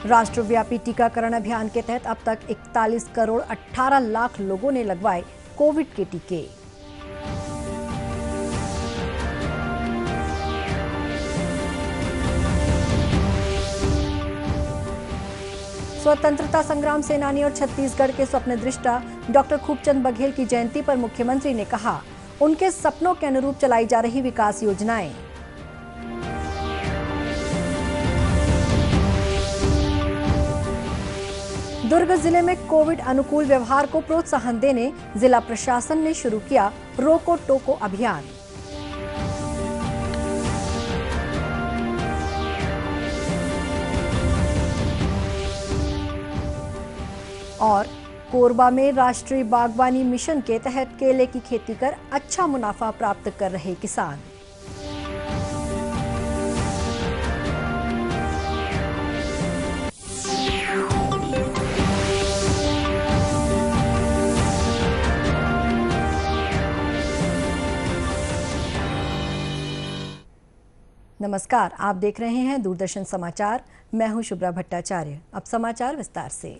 राष्ट्रव्यापी टीकाकरण अभियान के तहत अब तक 41 करोड़ 18 लाख लोगों ने लगवाए कोविड के टीके। स्वतंत्रता संग्राम सेनानी और छत्तीसगढ़ के स्वप्नदृष्टा डॉक्टर खूबचंद बघेल की जयंती पर मुख्यमंत्री ने कहा, उनके सपनों के अनुरूप चलाई जा रही विकास योजनाएं। दुर्ग जिले में कोविड अनुकूल व्यवहार को प्रोत्साहन देने जिला प्रशासन ने शुरू किया रोको टोको अभियान। और कोरबा में राष्ट्रीय बागवानी मिशन के तहत केले की खेती कर अच्छा मुनाफा प्राप्त कर रहे किसान। नमस्कार, आप देख रहे हैं दूरदर्शन समाचार। मैं हूं शुभ्रा भट्टाचार्य। अब समाचार विस्तार से।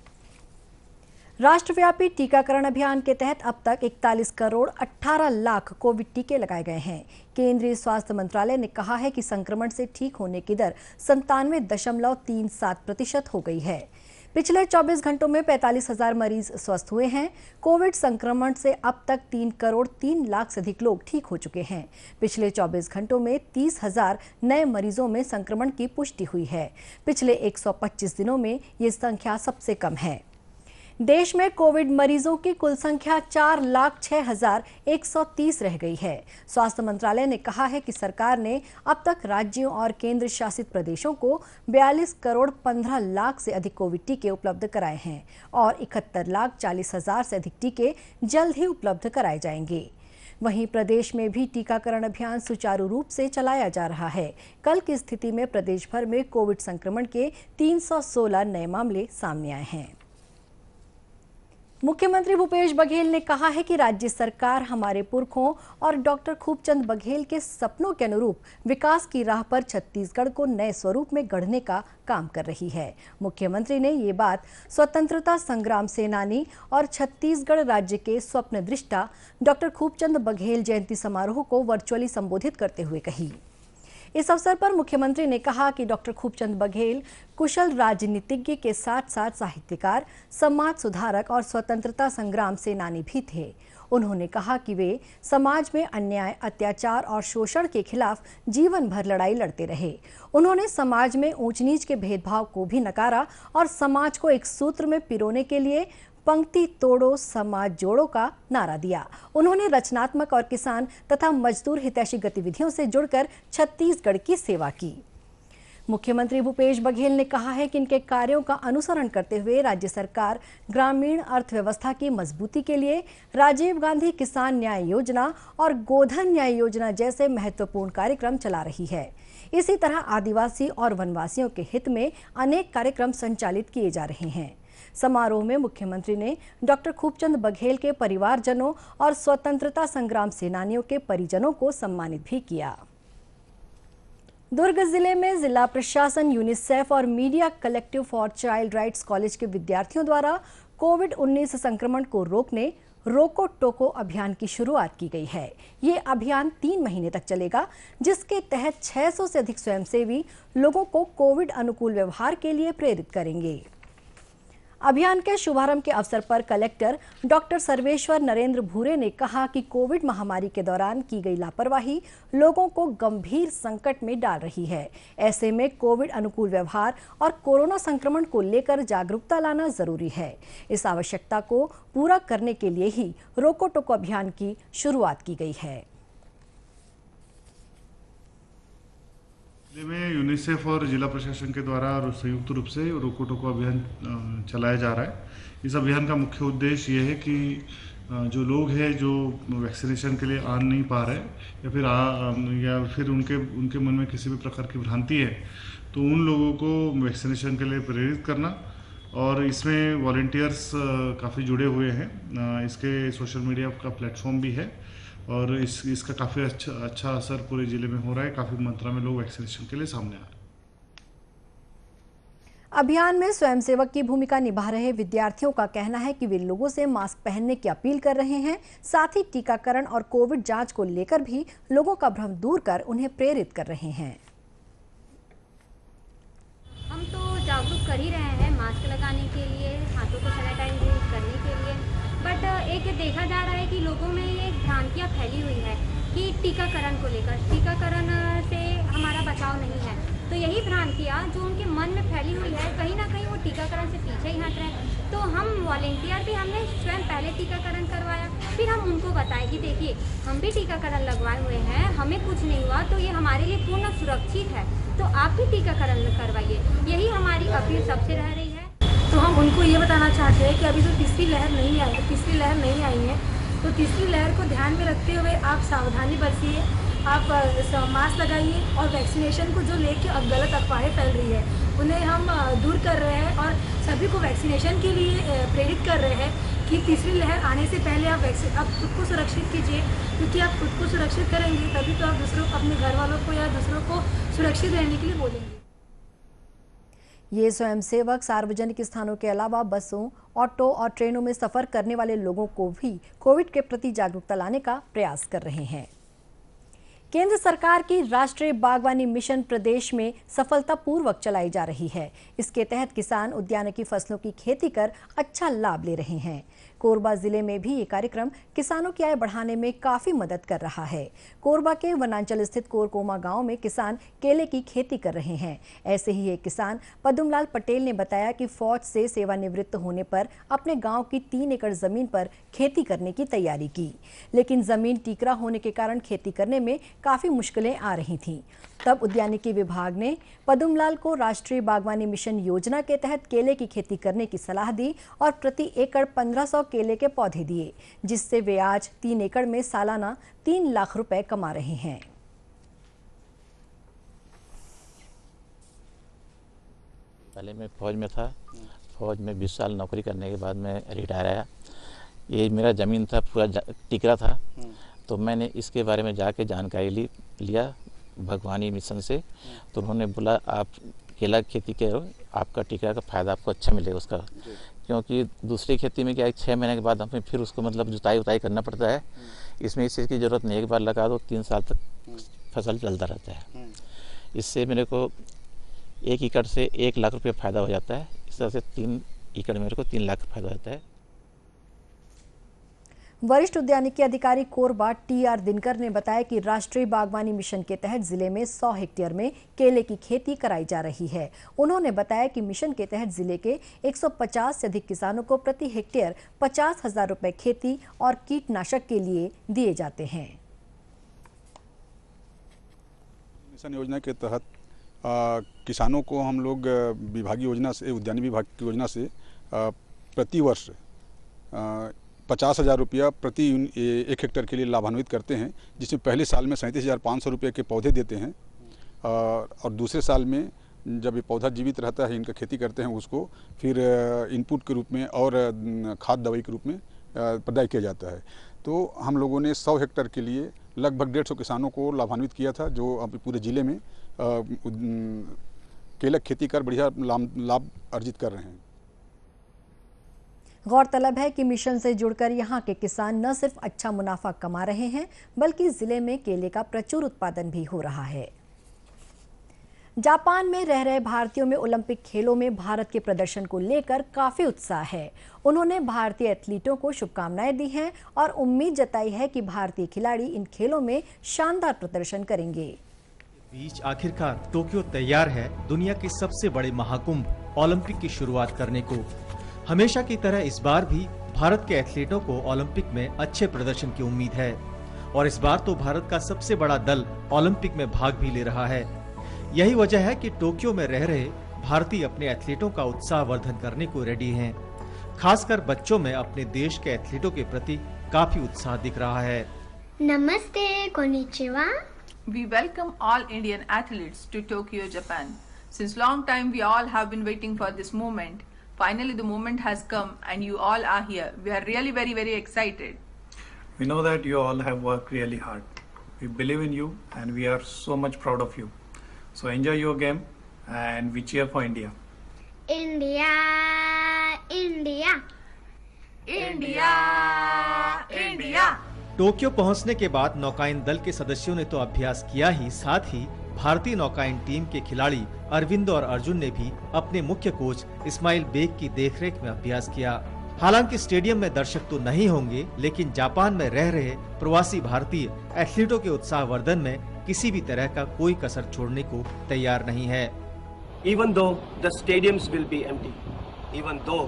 राष्ट्रव्यापी टीकाकरण अभियान के तहत अब तक 41 करोड़ 18 लाख कोविड टीके लगाए गए हैं। केंद्रीय स्वास्थ्य मंत्रालय ने कहा है कि संक्रमण से ठीक होने की दर 97.37% हो गई है। पिछले 24 घंटों में 45,000 मरीज स्वस्थ हुए हैं। कोविड संक्रमण से अब तक 3 करोड़ 3 लाख से अधिक लोग ठीक हो चुके हैं। पिछले 24 घंटों में 30,000 नए मरीजों में संक्रमण की पुष्टि हुई है। पिछले 125 दिनों में ये संख्या सबसे कम है। देश में कोविड मरीजों की कुल संख्या 4,06,130 रह गई है। स्वास्थ्य मंत्रालय ने कहा है कि सरकार ने अब तक राज्यों और केंद्र शासित प्रदेशों को 42 करोड़ 15 लाख से अधिक कोविड टीके उपलब्ध कराए हैं और 71,40,000 से अधिक टीके जल्द ही उपलब्ध कराए जाएंगे। वहीं प्रदेश में भी टीकाकरण अभियान सुचारू रूप से चलाया जा रहा है। कल की स्थिति में प्रदेश भर में कोविड संक्रमण के 316 नए मामले सामने आए हैं। मुख्यमंत्री भूपेश बघेल ने कहा है कि राज्य सरकार हमारे पुरखों और डॉक्टर खूबचंद बघेल के सपनों के अनुरूप विकास की राह पर छत्तीसगढ़ को नए स्वरूप में गढ़ने का काम कर रही है। मुख्यमंत्री ने ये बात स्वतंत्रता संग्राम सेनानी और छत्तीसगढ़ राज्य के स्वप्नदृष्टा डॉक्टर खूबचंद बघेल जयंती समारोह को वर्चुअली संबोधित करते हुए कही। इस अवसर पर मुख्यमंत्री ने कहा कि डॉक्टर खूबचंद बघेल कुशल राजनीतिज्ञ के साथ साथ साहित्यकार, समाज सुधारक और स्वतंत्रता संग्राम सेनानी भी थे। उन्होंने कहा कि वे समाज में अन्याय, अत्याचार और शोषण के खिलाफ जीवन भर लड़ाई लड़ते रहे। उन्होंने समाज में ऊंच नीच के भेदभाव को भी नकारा और समाज को एक सूत्र में पिरोने के लिए पंक्ति तोड़ो समाज जोड़ो का नारा दिया। उन्होंने रचनात्मक और किसान तथा मजदूर हितैषी गतिविधियों से जुड़कर छत्तीसगढ़ की सेवा की। मुख्यमंत्री भूपेश बघेल ने कहा है कि इनके कार्यों का अनुसरण करते हुए राज्य सरकार ग्रामीण अर्थव्यवस्था की मजबूती के लिए राजीव गांधी किसान न्याय योजना और गोधन न्याय योजना जैसे महत्वपूर्ण कार्यक्रम चला रही है। इसी तरह आदिवासी और वनवासियों के हित में अनेक कार्यक्रम संचालित किए जा रहे हैं। समारोह में मुख्यमंत्री ने डॉक्टर खूबचंद बघेल के परिवारजनों और स्वतंत्रता संग्राम सेनानियों के परिजनों को सम्मानित भी किया। दुर्ग जिले में जिला प्रशासन, यूनिसेफ और media collective for child rights college के विद्यार्थियों द्वारा कोविड-19 संक्रमण को रोकने रोको टोको अभियान की शुरुआत की गई है। ये अभियान 3 महीने तक चलेगा, जिसके तहत 600 से अधिक स्वयंसेवी लोगों को कोविड अनुकूल व्यवहार के लिए प्रेरित करेंगे। अभियान के शुभारंभ के अवसर पर कलेक्टर डॉक्टर सर्वेश्वर नरेंद्र भूरे ने कहा कि कोविड महामारी के दौरान की गई लापरवाही लोगों को गंभीर संकट में डाल रही है। ऐसे में कोविड अनुकूल व्यवहार और कोरोना संक्रमण को लेकर जागरूकता लाना जरूरी है। इस आवश्यकता को पूरा करने के लिए ही रोको टोको अभियान की शुरुआत की गई है। जिले में यूनिसेफ और जिला प्रशासन के द्वारा संयुक्त रूप से रोको टोको अभियान चलाया जा रहा है। इस अभियान का मुख्य उद्देश्य ये है कि जो लोग हैं जो वैक्सीनेशन के लिए आ नहीं पा रहे या फिर उनके मन में किसी भी प्रकार की भ्रांति है, तो उन लोगों को वैक्सीनेशन के लिए प्रेरित करना। और इसमें वॉलंटियर्स काफ़ी जुड़े हुए हैं। इसके सोशल मीडिया का प्लेटफॉर्म भी है और इसका काफ़ी अच्छा असर पूरे ज़िले में हो रहा है। काफ़ी मात्रा में लोग वैक्सीनेशन के लिए सामने आ रहे हैं। अभियान में स्वयंसेवक की भूमिका निभा रहे विद्यार्थियों का कहना है कि वे लोगों से मास्क पहनने की अपील कर रहे हैं। साथ ही टीकाकरण और कोविड जांच को लेकर भी लोगों का भ्रम दूर कर उन्हें प्रेरित कर रहे हैं। हम तो जागरूक कर ही रहे हैं मास्क लगाने के लिए, हाथों को सैनिटाइज करने के लिए, बट एक देखा जा रहा है कि लोगों में ये भ्रांतियाँ फैली हुई है कि टीकाकरण को लेकर, टीकाकरण से हमारा बचाव नहीं है। तो यही भ्रांतियाँ जो उनके मन में फैली हुई है, कहीं ना कहीं वो टीकाकरण से पीछे ही हट रहे हैं। तो हम वॉलेंटियर भी हमने स्वयं पहले टीकाकरण करवाया, फिर हम उनको बताए कि देखिए हम भी टीकाकरण लगवाए हुए हैं, हमें कुछ नहीं हुआ, तो ये हमारे लिए पूर्ण सुरक्षित है, तो आप भी टीकाकरण करवाइए। यही हमारी अपील सबसे रह रही है। तो हम उनको ये बताना चाहते हैं कि अभी जो तीसरी लहर नहीं आई है, तो तीसरी लहर को ध्यान में रखते हुए आप सावधानी बरतिए, आप मास्क लगाइए और वैक्सीनेशन को जो लेके अब गलत अफवाहें फैल रही है उन्हें हम दूर कर रहे हैं और सभी को वैक्सीनेशन के लिए प्रेरित कर रहे हैं कि तीसरी लहर आने से पहले आप खुद को सुरक्षित कीजिए, क्योंकि आप खुद को सुरक्षित करेंगे तभी तो आप दूसरों अपने घर वालों को या दूसरों को सुरक्षित रहने के लिए बोलेंगे। ये स्वयंसेवक सार्वजनिक स्थानों के अलावा बसों, ऑटो और ट्रेनों में सफर करने वाले लोगों को भी कोविड के प्रति जागरूकता लाने का प्रयास कर रहे हैं। केंद्र सरकार की राष्ट्रीय बागवानी मिशन प्रदेश में सफलतापूर्वक चलाई जा रही है। इसके तहत किसान उद्यानिकी फसलों की खेती कर अच्छा लाभ ले रहे हैं। कोरबा जिले में भी ये कार्यक्रम किसानों की आय बढ़ाने में काफी मदद कर रहा है। कोरबा के वनांचल स्थित कोरकोमा गांव में किसान केले की खेती कर रहे हैं। ऐसे ही एक किसान पद्मलाल पटेल ने बताया कि फौज से सेवानिवृत्त होने पर अपने गांव की 3 एकड़ जमीन पर खेती करने की तैयारी की, लेकिन जमीन टीकरा होने के कारण खेती करने में काफी मुश्किलें आ रही थीं। तब उद्यानिकी विभाग ने पद्मलाल को राष्ट्रीय बागवानी मिशन योजना के तहत केले की खेती करने की सलाह दी और प्रति एकड़ 1500 केले के पौधे दिए, जिससे वे आज 3 एकड़ में सालाना 3 लाख रुपए कमा रहे हैं। पहले मैं फौज में था, फौज में 20 साल नौकरी करने के बाद मैं रिटायर आया। ये मेरा ज़मीन था, पूरा टिकरा था, तो मैंने इसके बारे में जाके जानकारी लिया बागवानी मिशन से। तो उन्होंने बोला आप केला की खेती करो, आपका टिकरा का फ़ायदा आपको अच्छा मिलेगा उसका, क्योंकि दूसरी खेती में क्या है 6 महीने के बाद हमें फिर उसको मतलब जुताई उताई करना पड़ता है। इसमें इस चीज़ की ज़रूरत नहीं, एक बार लगा दो 3 साल तक फसल चलता रहता है। इससे मेरे को 1 एकड़ से 1 लाख रुपये फ़ायदा हो जाता है। इस तरह से 3 एकड़ मेरे को 3 लाख फ़ायदा होता है। वरिष्ठ उद्यानिकी अधिकारी कोरबा TR दिनकर ने बताया कि राष्ट्रीय बागवानी मिशन के तहत जिले में 100 हेक्टेयर में केले की खेती कराई जा रही है। उन्होंने बताया कि मिशन के तहत जिले के 150 से अधिक किसानों को प्रति हेक्टेयर 50,000 रुपए खेती और कीटनाशक के लिए दिए जाते हैं। मिशन योजना के तहत किसानों को हम लोग विभागीय योजना से, उद्यानिकी विभाग की योजना से प्रति वर्ष 50,000 रुपया प्रति 1 हेक्टेयर के लिए लाभान्वित करते हैं, जिसमें पहले साल में 37,500 रुपये के पौधे देते हैं और दूसरे साल में जब ये पौधा जीवित रहता है, इनका खेती करते हैं, उसको फिर इनपुट के रूप में और खाद दवाई के रूप में प्रदाय किया जाता है। तो हम लोगों ने 100 हेक्टेयर के लिए लगभग 150 किसानों को लाभान्वित किया था, जो अभी पूरे ज़िले में केला खेती कर बढ़िया लाभ अर्जित कर रहे हैं। गौरतलब है कि मिशन से जुड़कर यहां के किसान न सिर्फ अच्छा मुनाफा कमा रहे हैं, बल्कि जिले में केले का प्रचुर उत्पादन भी हो रहा है। जापान में रह रहे भारतीयों में ओलंपिक खेलों में भारत के प्रदर्शन को लेकर काफी उत्साह है। उन्होंने भारतीय एथलीटों को शुभकामनाएं दी हैं और उम्मीद जताई है कि भारतीय खिलाड़ी इन खेलों में शानदार प्रदर्शन करेंगे। बीच आखिरकार टोक्यो तैयार है दुनिया के सबसे बड़े महाकुंभ ओलंपिक की शुरुआत करने को। हमेशा की तरह इस बार भी भारत के एथलीटों को ओलंपिक में अच्छे प्रदर्शन की उम्मीद है और इस बार तो भारत का सबसे बड़ा दल ओलंपिक में भाग भी ले रहा है। यही वजह है कि टोक्यो में रह रहे भारतीय अपने एथलीटों का उत्साहवर्धन करने को रेडी हैं। खासकर बच्चों में अपने देश के एथलीटों के प्रति काफी उत्साह दिख रहा है। नमस्ते, konnichiwa. We welcome all Indian athletes to Tokyo, Japan. Since long time we all have been waiting for this moment. Finally the moment has come and you all are here. We are really very excited. We know that you all have worked really hard. We believe in you and we are so much proud of you. So enjoy your game and we cheer for India. India India India India. Tokyo पहुंचने के बाद नौकायन दल के सदस्यों ने तो अभ्यास किया ही, साथ ही भारतीय नौकायन टीम के खिलाड़ी अरविंद और अर्जुन ने भी अपने मुख्य कोच इस्माइल बेग की देखरेख में अभ्यास किया। हालांकि स्टेडियम में दर्शक तो नहीं होंगे, लेकिन जापान में रह रहे प्रवासी भारतीय एथलीटों के उत्साहवर्धन में किसी भी तरह का कोई कसर छोड़ने को तैयार नहीं है। Even though the stadiums will be empty, even though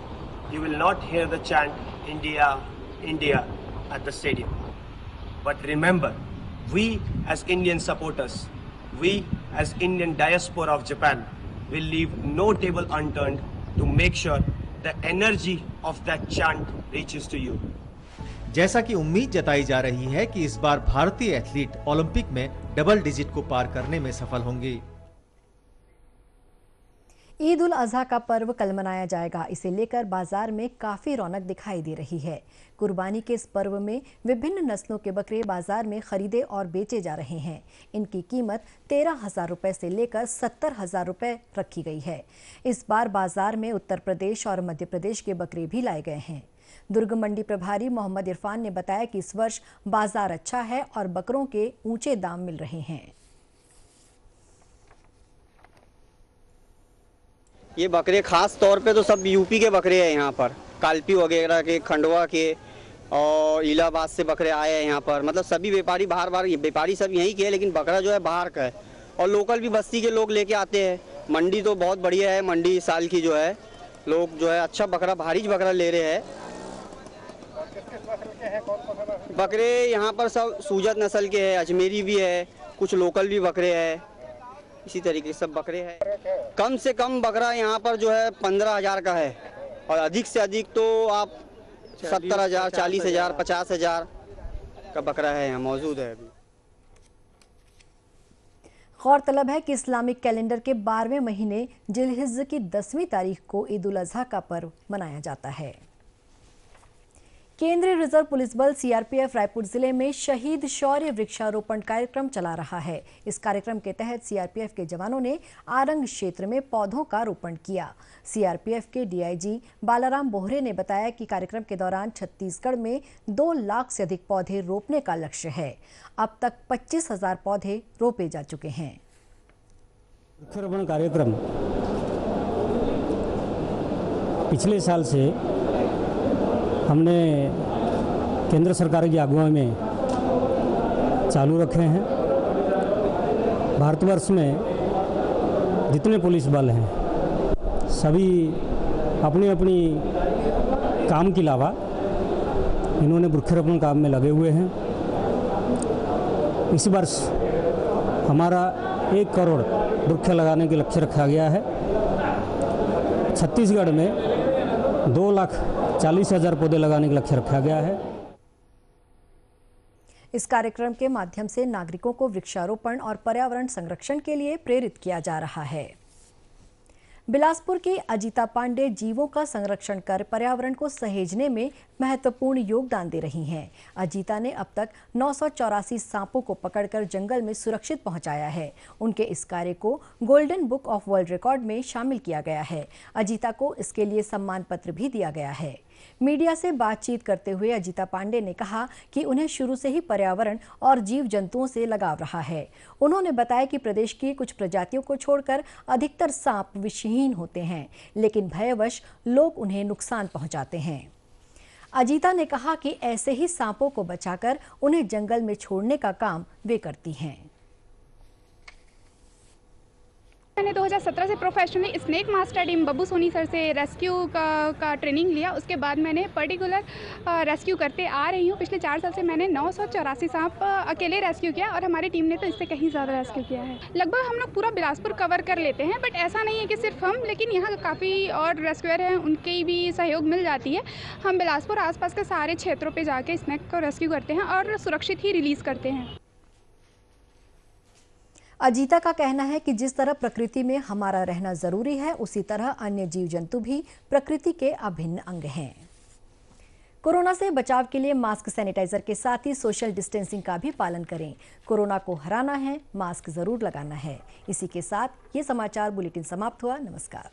you will not hear the chant India, India at the stadium, but remember, we as Indian supporters, we as Indian diaspora of Japan will leave no table unturned to make sure the energy of that chant reaches to you. जैसा कि उम्मीद जताई जा रही है कि इस बार भारतीय एथलीट ओलंपिक में डबल डिजिट को पार करने में सफल होंगे। ईद उल अजहा का पर्व कल मनाया जाएगा। इसे लेकर बाजार में काफी रौनक दिखाई दे रही है। कुर्बानी के इस पर्व में विभिन्न नस्लों के बकरे बाजार में खरीदे और बेचे जा रहे हैं। इनकी कीमत 13,000 रुपए से लेकर 70,000 रुपए रखी गई है। इस बार बाजार में उत्तर प्रदेश और मध्य प्रदेश के बकरे भी लाए गए हैं। दुर्ग मंडी प्रभारी मोहम्मद इरफान ने बताया कि इस वर्ष बाजार अच्छा है और बकरों के ऊंचे दाम मिल रहे हैं। ये बकरे खास तौर पे तो सब यूपी के बकरे हैं। यहाँ पर कालपी वगैरह के, खंडवा के और इलाहाबाद से बकरे आए हैं यहाँ पर। मतलब सभी व्यापारी बाहर व्यापारी सब यहीं के हैं, लेकिन बकरा जो है बाहर का है। और लोकल भी बस्ती के लोग लेके आते हैं। मंडी तो बहुत बढ़िया है। मंडी साल की जो है लोग जो है अच्छा बकरा, भारी बकरा ले रहे हैं। बकरे यहाँ पर सब सूजत नस्ल के हैं, अजमेरी भी है, कुछ लोकल भी बकरे हैं। इसी तरीके से सब बकरे हैं। कम से कम बकरा यहाँ पर जो है 15,000 का है और अधिक से अधिक तो आप 70,000, 40,000, 50,000 का बकरा है यहाँ मौजूद है अभी। गौरतलब है कि इस्लामिक कैलेंडर के 12वें महीने जिलहिज्ज की 10वीं तारीख को ईद उल अजहा का पर्व मनाया जाता है। केंद्रीय रिजर्व पुलिस बल सीआरपीएफ रायपुर जिले में शहीद शौर्य वृक्षारोपण कार्यक्रम चला रहा है। इस कार्यक्रम के तहत सीआरपीएफ के जवानों ने आरंग क्षेत्र में पौधों का रोपण किया। सीआरपीएफ के डीआईजी बालाराम बोहरे ने बताया कि कार्यक्रम के दौरान छत्तीसगढ़ में 2 लाख से अधिक पौधे रोपने का लक्ष्य है। अब तक 25,000 पौधे रोपे जा चुके हैं। वृक्षारोपण कार्यक्रम पिछले साल से हमने केंद्र सरकार की अगुवाई में चालू रखे हैं। भारतवर्ष में जितने पुलिस बल हैं सभी अपनी अपनी काम के अलावा इन्होंने वृक्षारोपण काम में लगे हुए हैं। इस वर्ष हमारा 1 करोड़ वृक्ष लगाने के लक्ष्य रखा गया है। छत्तीसगढ़ में 2,40,000 पौधे लगाने का लक्ष्य रखा गया है। इस कार्यक्रम के माध्यम से नागरिकों को वृक्षारोपण और पर्यावरण संरक्षण के लिए प्रेरित किया जा रहा है। बिलासपुर की अजीता पांडे जीवों का संरक्षण कर पर्यावरण को सहेजने में महत्वपूर्ण योगदान दे रही हैं। अजीता ने अब तक 984 सांपों को पकड़कर जंगल में सुरक्षित पहुंचाया है। उनके इस कार्य को golden book of world record में शामिल किया गया है। अजीता को इसके लिए सम्मान पत्र भी दिया गया है। मीडिया से बातचीत करते हुए अजीता पांडे ने कहा कि उन्हें शुरू से ही पर्यावरण और जीव जंतुओं से लगाव रहा है। उन्होंने बताया कि प्रदेश की कुछ प्रजातियों को छोड़कर अधिकतर सांप विषहीन होते हैं, लेकिन भयवश लोग उन्हें नुकसान पहुंचाते हैं। अजीता ने कहा कि ऐसे ही सांपों को बचाकर उन्हें जंगल में छोड़ने का काम वे करती हैं। मैंने 2017 से professionally snake master team Babbu Soni sir से रेस्क्यू का ट्रेनिंग लिया। उसके बाद मैंने पर्टिकुलर रेस्क्यू करते आ रही हूँ। पिछले 4 साल से मैंने 984 सांप अकेले रेस्क्यू किया और हमारी टीम ने तो इससे कहीं ज़्यादा रेस्क्यू किया है। लगभग हम लोग पूरा बिलासपुर कवर कर लेते हैं, बट ऐसा नहीं है कि सिर्फ हम, लेकिन यहाँ काफ़ी और रेस्क्यूअर हैं, उनकी भी सहयोग मिल जाती है। हम बिलासपुर आसपास के सारे क्षेत्रों पर जाके स्नेक को रेस्क्यू करते हैं और सुरक्षित ही रिलीज़ करते हैं। अजीता का कहना है कि जिस तरह प्रकृति में हमारा रहना जरूरी है, उसी तरह अन्य जीव जंतु भी प्रकृति के अभिन्न अंग हैं। कोरोना से बचाव के लिए मास्क, सैनिटाइजर के साथ ही सोशल डिस्टेंसिंग का भी पालन करें। कोरोना को हराना है, मास्क जरूर लगाना है। इसी के साथ ये समाचार बुलेटिन समाप्त हुआ। नमस्कार।